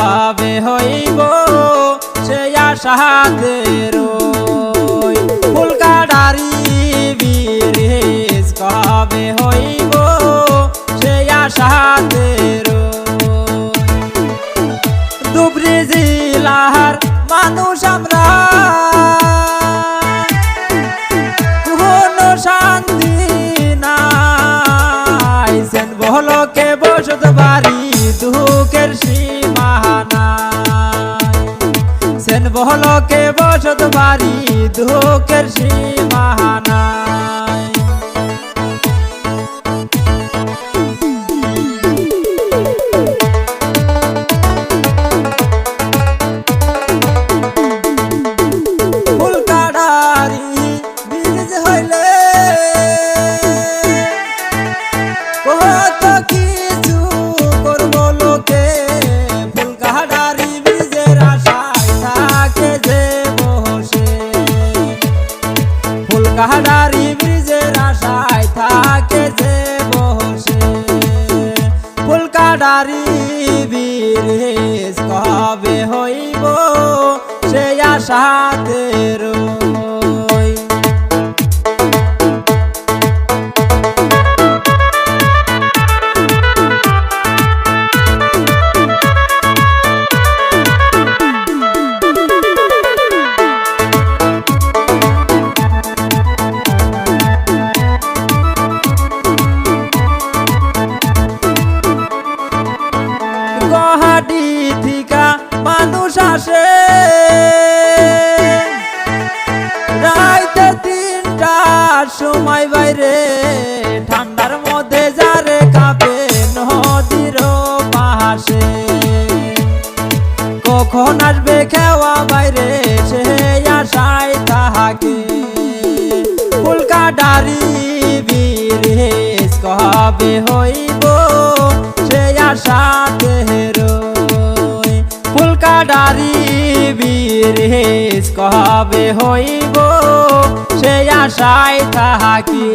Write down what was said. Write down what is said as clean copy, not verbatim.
কবে হইব সে আশাতে রই ফুলকাডারি ব্রিজ কবে হইব সে আশাতে রই ধুবড়ী জেলার মানুষ আমরা কোনো শান্তি নাই সেন বহলকে বসত বাড়ি দুঃখের সীমা নাই সেন বহলকে বসত বাড়ি দুঃখের সীমা নাই কত কিছু করবো লোকে ফুলকাডারি ব্রিজের আশায় থাকে যে বসে ফুলকাডারি ব্রিজের আশায় থাকে যে বসে ফুলকাডারি ব্রিজ কবে হইব সে আশাতে রই গুয়াহাটি থিকা মানুষ আসে রাইতে 3টার সময় বাইরে ঠান্ডার মধ্যে যারে কাঁপে নদীর পাশে কখন আসবে খেওয়া বাইরে সে আশায় থাকে ফুলকাডারি ব্রিজ কবে হইব সে আশাতে রই ফুলকাডারি ব্রিজ কবে হইব সে আশায় থাকি।